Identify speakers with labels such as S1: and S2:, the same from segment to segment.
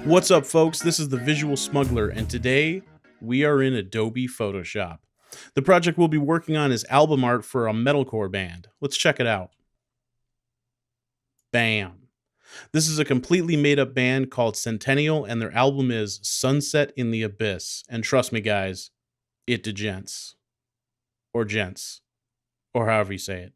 S1: What's up, folks? This is the Visual Smuggler, and today we are in Adobe Photoshop. The project we'll be working on is album art for a metalcore band. Let's check it out. Bam. This is a completely made up band called Centennial, and their album is Sunset in the Abyss. And trust me, guys, it degents. Or gents. Or however you say it.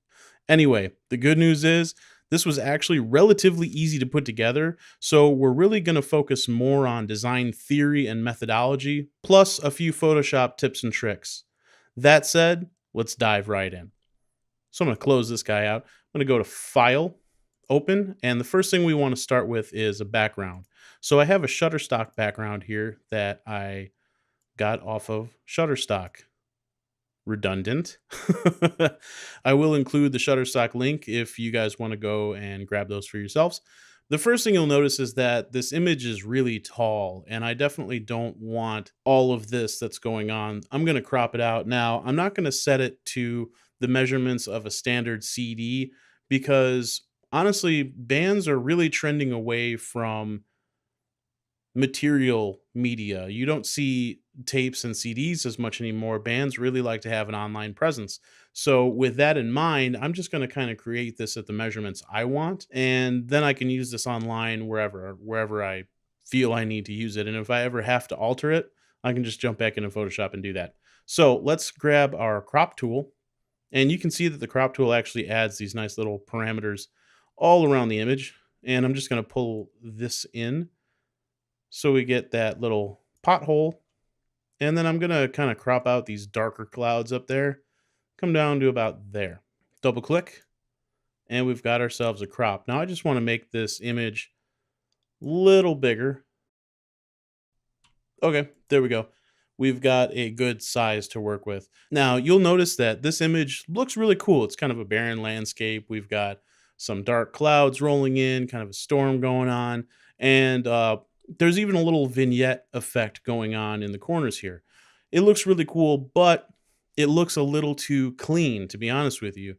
S1: Anyway, the good news is this was actually relatively easy to put together, so we're really going to focus more on design theory and methodology, plus a few Photoshop tips and tricks. That said, let's dive right in. So I'm going to close this guy out. I'm going to go to File, Open, and the first thing we want to start with is a background. So I have a Shutterstock background here that I got off of Shutterstock. Redundant. I will include the Shutterstock link if you guys want to go and grab those for yourselves. The first thing you'll notice is that this image is really tall, and I definitely don't want all of this that's going on. I'm going to crop it out. Now, I'm not going to set it to the measurements of a standard CD because honestly, bands are really trending away from material media. You don't see tapes and CDs as much anymore. Bands really like to have an online presence. So with that in mind, I'm just going to kind of create this at the measurements I want, and then I can use this online wherever I feel I need to use it. And if I ever have to alter it, I can just jump back into Photoshop and do that. So let's grab our crop tool, and you can see that the crop tool actually adds these nice little parameters all around the image. And I'm just going to pull this in so we get that little pothole. And then I'm going to kind of crop out these darker clouds up there. Come down to about there. Double click. And we've got ourselves a crop. Now I just want to make this image a little bigger. Okay, there we go. We've got a good size to work with. Now you'll notice that this image looks really cool. It's kind of a barren landscape. We've got some dark clouds rolling in, kind of a storm going on. And there's even a little vignette effect going on in the corners here. It looks really cool, but it looks a little too clean, to be honest with you.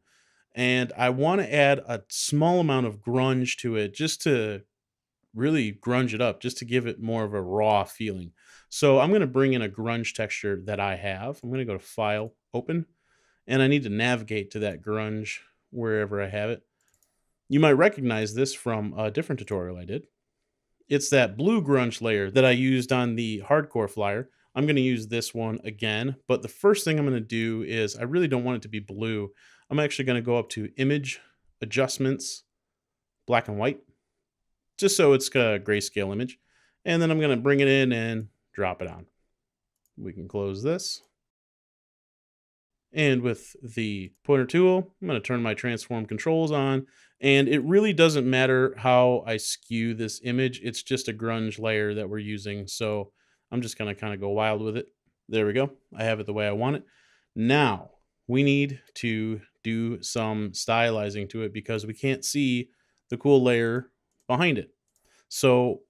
S1: And I want to add a small amount of grunge to it just to really grunge it up, just to give it more of a raw feeling. So I'm going to bring in a grunge texture that I have. I'm going to go to File, Open, and I need to navigate to that grunge wherever I have it. You might recognize this from a different tutorial I did. It's that blue grunge layer that I used on the hardcore flyer. I'm going to use this one again, but the first thing I'm going to do is I really don't want it to be blue. I'm actually going to go up to Image, Adjustments, Black and White, just so it's a grayscale image. And then I'm going to bring it in and drop it on. We can close this. And with the pointer tool, I'm going to turn my transform controls on. And it really doesn't matter how I skew this image. It's just a grunge layer that we're using. So I'm just going to kind of go wild with it. There we go. I have it the way I want it. Now we need to do some stylizing to it because we can't see the cool layer behind it. So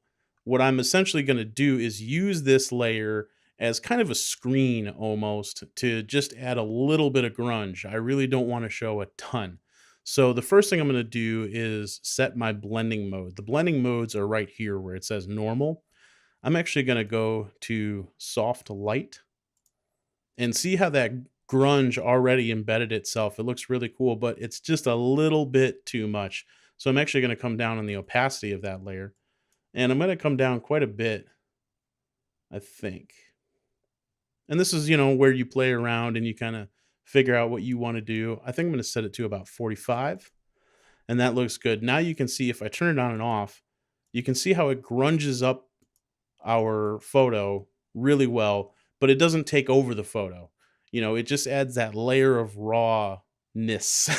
S1: what I'm essentially going to do is use this layer as kind of a screen almost to just add a little bit of grunge. I really don't want to show a ton. So the first thing I'm going to do is set my blending mode. The blending modes are right here where it says normal. I'm actually going to go to soft light and see how that grunge already embedded itself. It looks really cool, but it's just a little bit too much. So I'm actually going to come down on the opacity of that layer. And I'm going to come down quite a bit, I think. And this is, where you play around and you kind of figure out what you want to do. I think I'm going to set it to about 45. And that looks good. Now you can see if I turn it on and off, you can see how it grunges up our photo really well, but it doesn't take over the photo. It just adds that layer of rawness,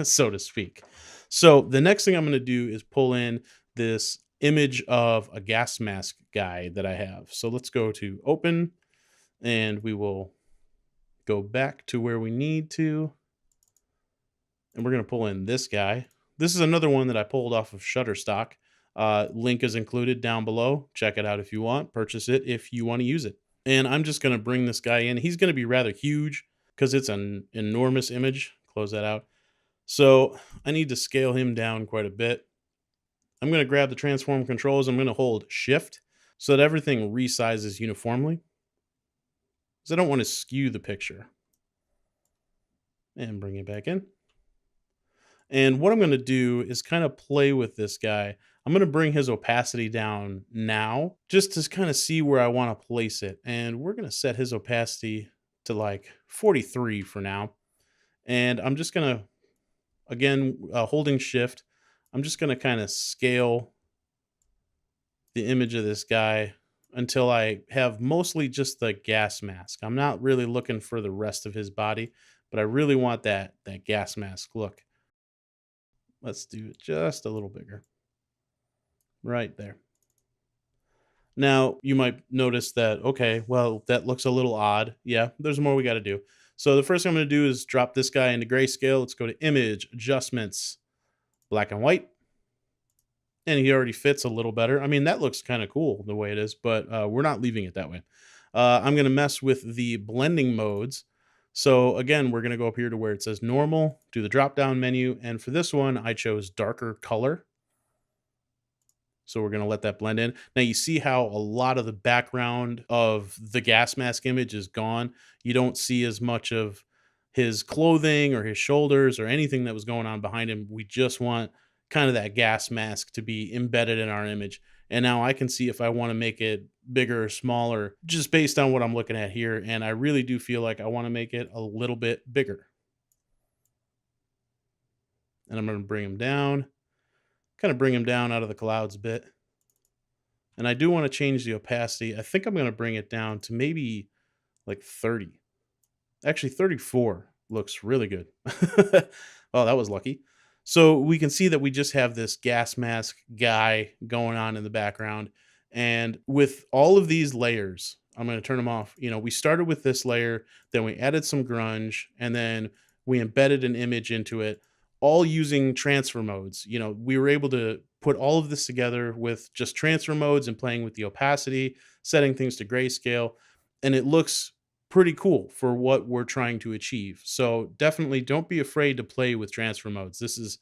S1: so to speak. So the next thing I'm going to do is pull in this image of a gas mask guy that I have. So let's go to Open, and we will go back to where we need to. And we're going to pull in this guy. This is another one that I pulled off of Shutterstock. Link is included down below. Check it out if you want. Purchase it if you want to use it. And I'm just going to bring this guy in. He's going to be rather huge because it's an enormous image. Close that out. So I need to scale him down quite a bit. I'm going to grab the transform controls. I'm going to hold Shift. so that everything resizes uniformly, because I don't want to skew the picture. And bring it back in. And what I'm going to do is kind of play with this guy. I'm going to bring his opacity down now just to kind of see where I want to place it. And we're going to set his opacity to like 43 for now. And I'm just going to, again, holding shift, I'm just going to kind of scale the image of this guy until I have mostly just the gas mask. I'm not really looking for the rest of his body, but I really want that gas mask look. Let's do it just a little bigger. Right there. Now, you might notice that, okay, well, that looks a little odd. Yeah, there's more we got to do. So the first thing I'm going to do is drop this guy into grayscale. Let's go to Image, Adjustments, Black and White. And he already fits a little better. I mean, that looks kind of cool the way it is, but we're not leaving it that way. I'm going to mess with the blending modes. So again, we're going to go up here to where it says normal, do the drop down menu. And for this one, I chose darker color. So we're going to let that blend in. Now you see how a lot of the background of the gas mask image is gone. You don't see as much of his clothing or his shoulders or anything that was going on behind him. We just want kind of that gas mask to be embedded in our image. And now I can see if I want to make it bigger or smaller just based on what I'm looking at here. And I really do feel like I want to make it a little bit bigger. And I'm going to bring him down. Kind of bring him down out of the clouds a bit. And I do want to change the opacity. I think I'm going to bring it down to maybe like 30. Actually, 34 looks really good. Oh, that was lucky. So we can see that we just have this gas mask guy going on in the background. And with all of these layers, I'm going to turn them off. You know, we started with this layer, then we added some grunge, and then we embedded an image into it, all using transfer modes. You know, we were able to put all of this together with just transfer modes and playing with the opacity, setting things to grayscale, and it looks pretty cool for what we're trying to achieve. So definitely don't be afraid to play with transfer modes. This is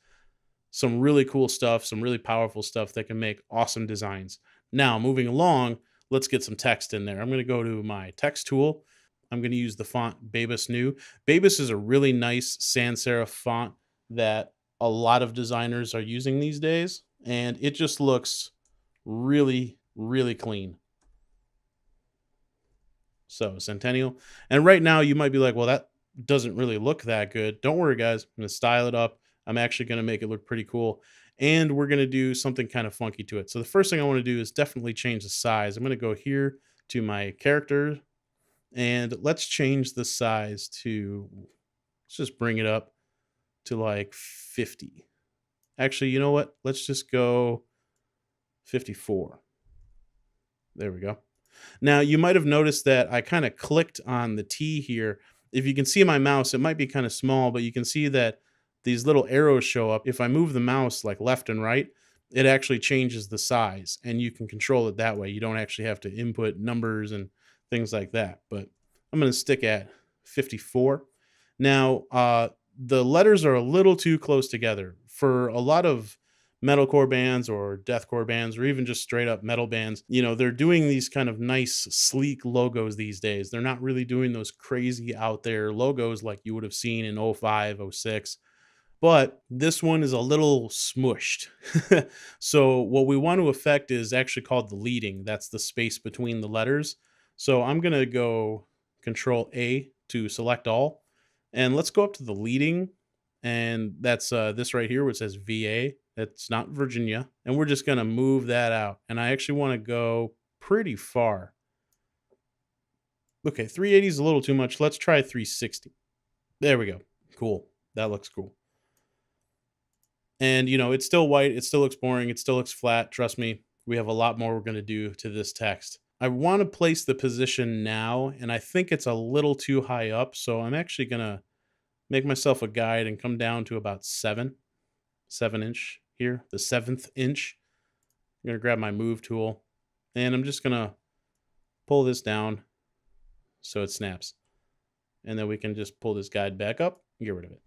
S1: some really cool stuff, some really powerful stuff that can make awesome designs. Now, moving along, let's get some text in there. I'm going to go to my text tool. I'm going to use the font Babus New. Babus is a really nice sans serif font that a lot of designers are using these days, and it just looks really, really clean. So Centennial. And right now you might be like, well, that doesn't really look that good. Don't worry, guys. I'm going to style it up. I'm actually going to make it look pretty cool. And we're going to do something kind of funky to it. So the first thing I want to do is definitely change the size. I'm going to go here to my character and let's change the size to, let's just bring it up to like 50. Actually, you know what? Let's just go 54. There we go. Now, you might have noticed that I kind of clicked on the T here. If you can see my mouse, it might be kind of small, but you can see that these little arrows show up. If I move the mouse like left and right, it actually changes the size, and you can control it that way. You don't actually have to input numbers and things like that. But I'm going to stick at 54. Now, the letters are a little too close together. For a lot of metalcore bands or deathcore bands or even just straight up metal bands, you know, they're doing these kind of nice sleek logos these days. They're not really doing those crazy out there logos like you would have seen in 05, 06. But this one is a little smushed. So what we want to affect is actually called the leading. That's the space between the letters. So I'm going to go Control A to select all. And let's go up to the leading. And that's this right here, which says VA. That's not Virginia. And we're just going to move that out. And I actually want to go pretty far. Okay, 380 is a little too much. Let's try 360. There we go. Cool. That looks cool. And, you know, it's still white. It still looks boring. It still looks flat. Trust me, we have a lot more we're going to do to this text. I want to place the position now, and I think it's a little too high up. So I'm actually going to make myself a guide and come down to about 7 inch here, the 7th inch. I'm going to grab my move tool, and I'm just going to pull this down so it snaps. And then we can just pull this guide back up and get rid of it.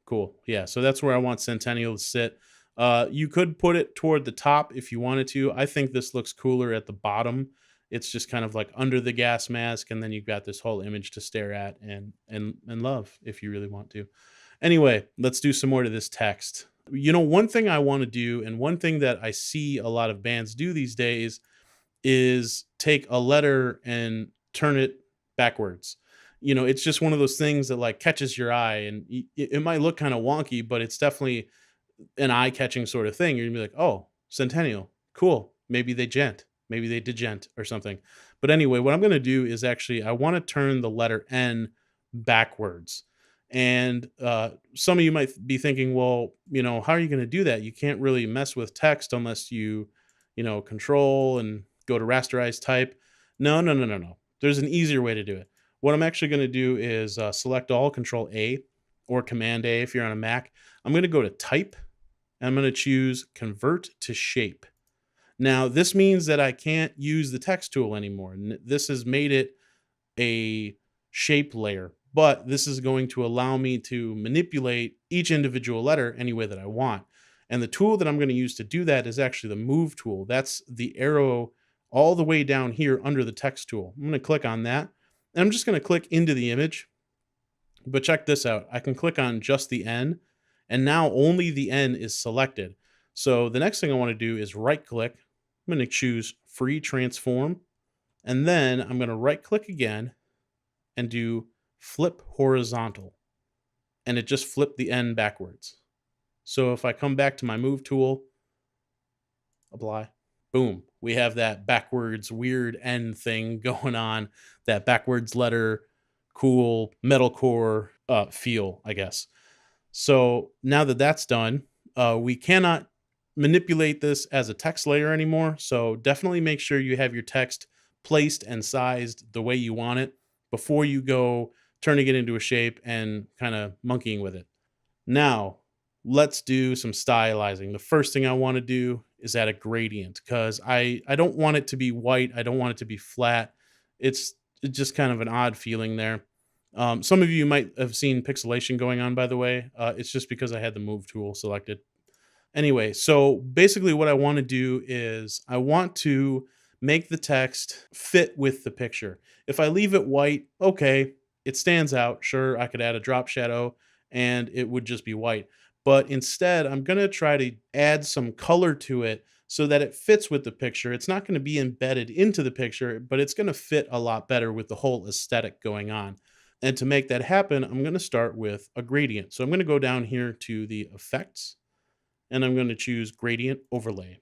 S1: Cool. Yeah, so that's where I want Centennial to sit. You could put it toward the top if you wanted to. I think this looks cooler at the bottom. It's just kind of like under the gas mask, and then you've got this whole image to stare at and love if you really want to. Anyway, let's do some more to this text. One thing I want to do, and one thing that I see a lot of bands do these days, is take a letter and turn it backwards. It's just one of those things that like catches your eye, and it might look kind of wonky, but it's definitely an eye-catching sort of thing. You're gonna be like, "Oh, Centennial, cool. Maybe they gent, maybe they degent or something." But anyway, what I'm gonna do is actually I want to turn the letter N backwards. And some of you might be thinking, well, how are you going to do that? You can't really mess with text unless you control and go to rasterize type. No, no, no, no, no. There's an easier way to do it. What I'm actually going to do is select all, Control A or Command A if you're on a Mac. I'm going to go to Type. I'm going to choose Convert to Shape. Now, this means that I can't use the text tool anymore. This has made it a shape layer, but this is going to allow me to manipulate each individual letter any way that I want. And the tool that I'm going to use to do that is actually the Move tool. That's the arrow all the way down here under the text tool. I'm going to click on that, and I'm just going to click into the image. But check this out. I can click on just the N, and now only the N is selected. So the next thing I want to do is right click. I'm going to choose Free Transform, and then I'm going to right click again and do Flip Horizontal. And it just flipped the N backwards. So if I come back to my Move tool, apply, boom, we have that backwards weird N thing going on, that backwards letter, cool metalcore feel, I guess. So now that that's done, we cannot manipulate this as a text layer anymore. So definitely make sure you have your text placed and sized the way you want it before you go turning it into a shape and kind of monkeying with it. Now, let's do some stylizing. The first thing I want to do is add a gradient because I don't want it to be white. I don't want it to be flat. It's just kind of an odd feeling there. Some of you might have seen pixelation going on, by the way. It's just because I had the Move tool selected. Anyway, so basically what I want to do is I want to make the text fit with the picture. If I leave it white, okay, it stands out. Sure, I could add a drop shadow and it would just be white. But instead, I'm going to try to add some color to it so that it fits with the picture. It's not going to be embedded into the picture, but it's going to fit a lot better with the whole aesthetic going on. And to make that happen, I'm going to start with a gradient. So I'm going to go down here to the effects, and I'm going to choose gradient overlay.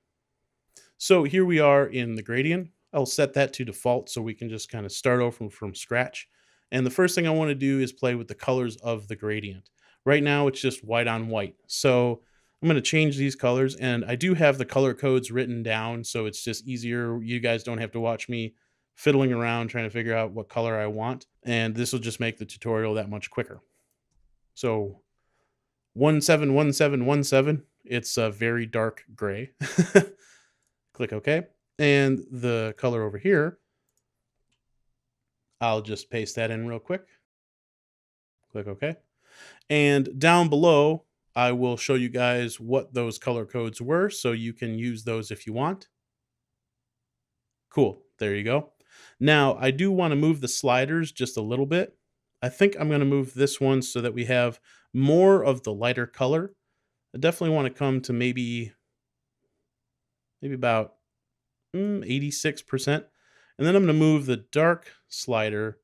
S1: So here we are in the gradient. I'll set that to default so we can just kind of start over from scratch. And the first thing I want to do is play with the colors of the gradient. Right now it's just white on white. So I'm going to change these colors, and I do have the color codes written down, so it's just easier. You guys don't have to watch me fiddling around trying to figure out what color I want, and this will just make the tutorial that much quicker. So 171717, it's a very dark gray. Click OK. And the color over here, I'll just paste that in real quick. Click OK. And down below, I will show you guys what those color codes were so you can use those if you want. Cool. There you go. Now, I do want to move the sliders just a little bit. I think I'm going to move this one so that we have more of the lighter color. I definitely want to come to maybe about 86%. And then I'm going to move the dark slider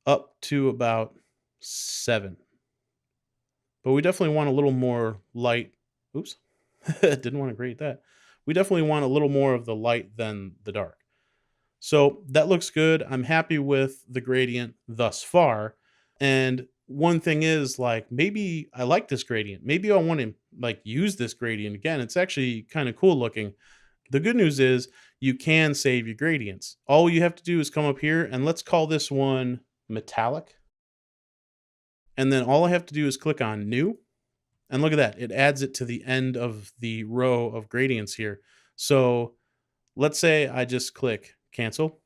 S1: up to about 7. But we definitely want a little more light. Oops, didn't want to grade that. We definitely want a little more of the light than the dark. So that looks good. I'm happy with the gradient thus far. And one thing is, like, maybe I like this gradient. Maybe I want to like use this gradient again. It's actually kind of cool looking. The good news is you can save your gradients. All you have to do is come up here and let's call this one metallic. And then all I have to do is click on new. And look at that. It adds it to the end of the row of gradients here. So let's say I just click cancel.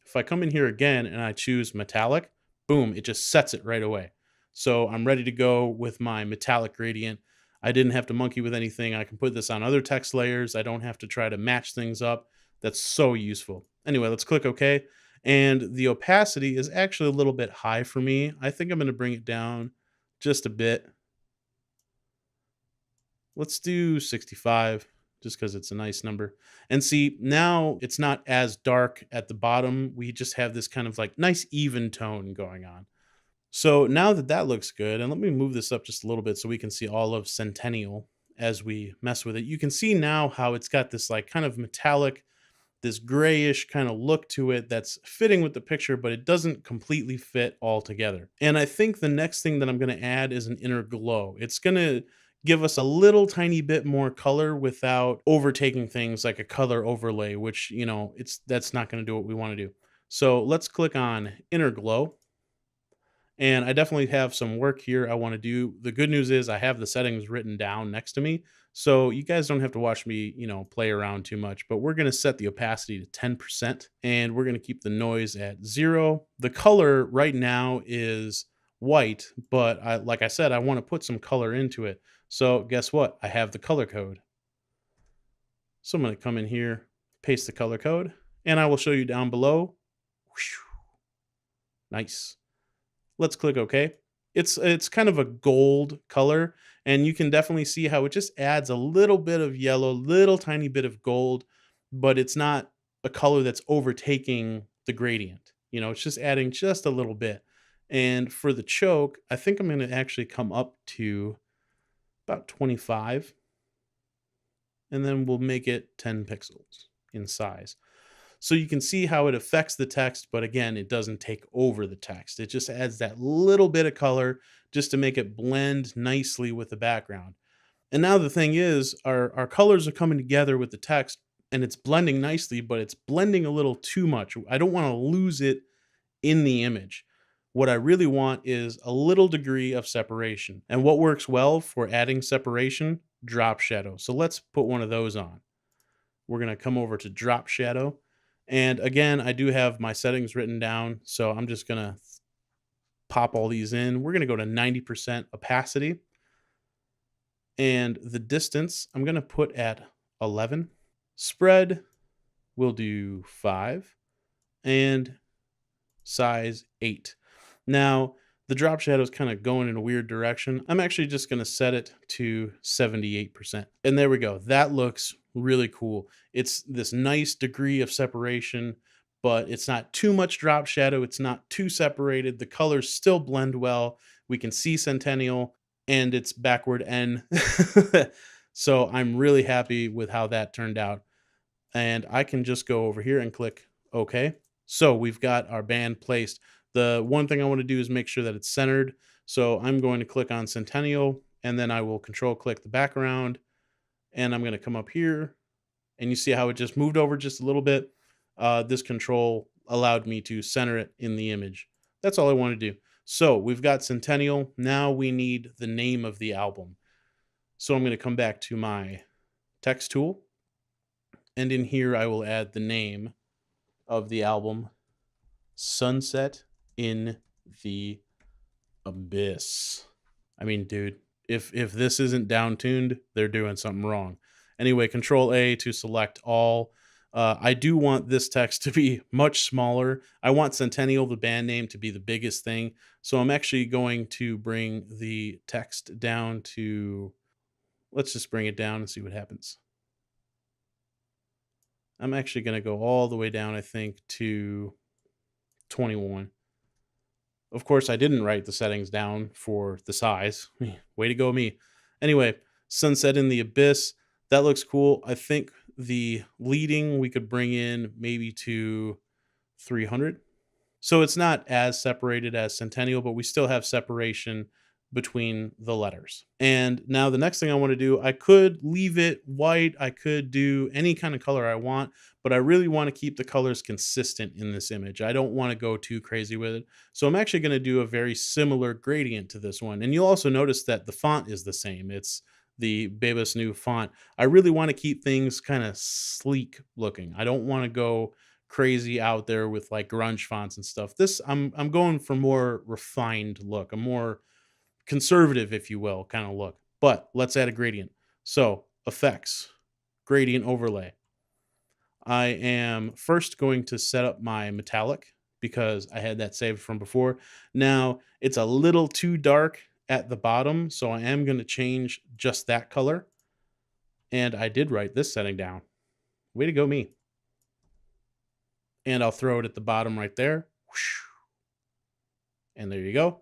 S1: If I come in here again and I choose metallic, boom, it just sets it right away. So I'm ready to go with my metallic gradient. I didn't have to monkey with anything. I can put this on other text layers. I don't have to try to match things up. That's so useful. Anyway, let's click OK. And the opacity is actually a little bit high for me. I think I'm going to bring it down just a bit. Let's do 65 just because it's a nice number. And see, now it's not as dark at the bottom. We just have this kind of like nice even tone going on. So now that that looks good, and let me move this up just a little bit so we can see all of Centennial as we mess with it. You can see now how it's got this like kind of metallic, this grayish kind of look to it that's fitting with the picture, but it doesn't completely fit all together. And I think the next thing that I'm going to add is an inner glow. It's going to give us a little tiny bit more color without overtaking things like a color overlay, which, that's not going to do what we want to do. So let's click on inner glow. And I definitely have some work here I want to do. The good news is I have the settings written down next to me. So you guys don't have to watch me, play around too much, but we're going to set the opacity to 10% and we're going to keep the noise at 0. The color right now is white, but like I said, I want to put some color into it. So guess what? I have the color code. So I'm going to come in here, paste the color code, and I will show you down below. Whew. Nice. Let's click OK. It's kind of a gold color, and you can definitely see how it just adds a little bit of yellow, little tiny bit of gold, but it's not a color that's overtaking the gradient. It's just adding just a little bit. And for the choke, I think I'm going to actually come up to about 25, and then we'll make it 10 pixels in size. So you can see how it affects the text, but again, it doesn't take over the text. It just adds that little bit of color just to make it blend nicely with the background. And now the thing is, our colors are coming together with the text and it's blending nicely, but it's blending a little too much. I don't want to lose it in the image. What I really want is a little degree of separation. And what works well for adding separation? Drop shadow. So let's put one of those on. We're going to come over to drop shadow. And again, I do have my settings written down, so I'm just going to pop all these in. We're going to go to 90% opacity. And the distance, I'm going to put at 11. Spread, we'll do 5. And size 8. Now, the drop shadow is kind of going in a weird direction. I'm actually just going to set it to 78%. And there we go. That looks really cool. It's this nice degree of separation, but it's not too much drop shadow. It's not too separated. The colors still blend well. We can see Centennial and it's backward N. So I'm really happy with how that turned out. And I can just go over here and click OK. So we've got our band placed. The one thing I want to do is make sure that it's centered. So I'm going to click on Centennial and then I will control click the background and I'm going to come up here and you see how it just moved over just a little bit. This control allowed me to center it in the image. That's all I want to do. So we've got Centennial. Now we need the name of the album. So I'm going to come back to my text tool and in here I will add the name of the album, Sunset in the Abyss. I mean, dude, if this isn't down tuned, they're doing something wrong. Anyway, Control A to select all. I do want this text to be much smaller. I want Centennial, the band name, to be the biggest thing. So I'm actually going to bring the text down to, let's just bring it down and see what happens. I'm actually going to go all the way down, I think, to 21. Of course, I didn't write the settings down for the size. Way to go, me. Anyway, Sunset in the Abyss. That looks cool. I think the leading we could bring in maybe to 300. So it's not as separated as Centennial, but we still have separation between the letters. And now the next thing I want to do, I could leave it white. I could do any kind of color I want, but I really want to keep the colors consistent in this image. I don't want to go too crazy with it. So I'm actually going to do a very similar gradient to this one. And you'll also notice that the font is the same. It's the Bebas new font. I really want to keep things kind of sleek looking. I don't want to go crazy out there with like grunge fonts and stuff. This I'm going for more refined look, a more conservative, if you will, kind of look. But let's add a gradient. So effects, gradient overlay. I am first going to set up my metallic because I had that saved from before. Now it's a little too dark at the bottom, so I am going to change just that color. And I did write this setting down. Way to go, me. And I'll throw it at the bottom right there. And there you go.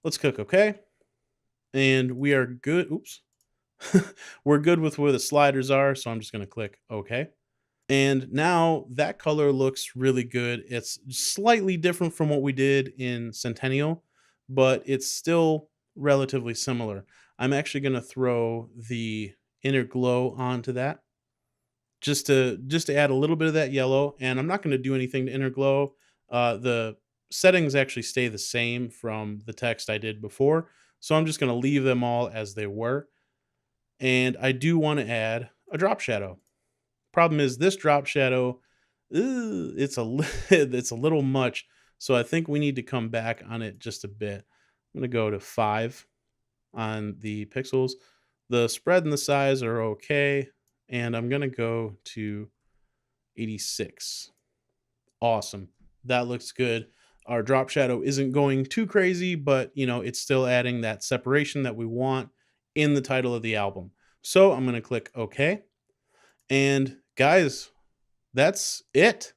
S1: Let's click OK. And we are good. Oops. We're good with where the sliders are, so I'm just going to click OK. And now that color looks really good. It's slightly different from what we did in Centennial, but it's still relatively similar. I'm actually going to throw the inner glow onto that just to add a little bit of that yellow, and I'm not going to do anything to inner glow. The settings actually stay the same from the text I did before, so I'm just going to leave them all as they were. And I do want to add a drop shadow. Problem is this drop shadow, it's a little much, so I think we need to come back on it just a bit. I'm gonna go to 5 on the pixels. The spread and the size are okay, and I'm gonna go to 86. Awesome. That looks good. Our drop shadow isn't going too crazy, but it's still adding that separation that we want in the title of the album. So I'm gonna click OK. And guys, that's it.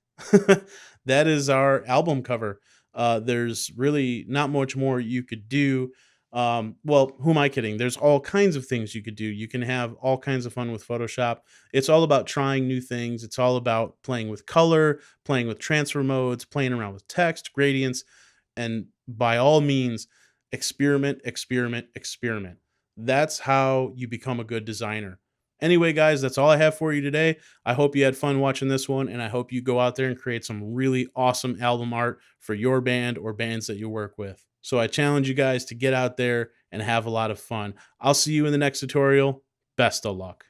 S1: That is our album cover. There's really not much more you could do. Well, who am I kidding? There's all kinds of things you could do. You can have all kinds of fun with Photoshop. It's all about trying new things. It's all about playing with color, playing with transfer modes, playing around with text, gradients, and by all means, experiment, experiment, experiment. That's how you become a good designer. Anyway, guys, that's all I have for you today. I hope you had fun watching this one, and I hope you go out there and create some really awesome album art for your band or bands that you work with. So I challenge you guys to get out there and have a lot of fun. I'll see you in the next tutorial. Best of luck.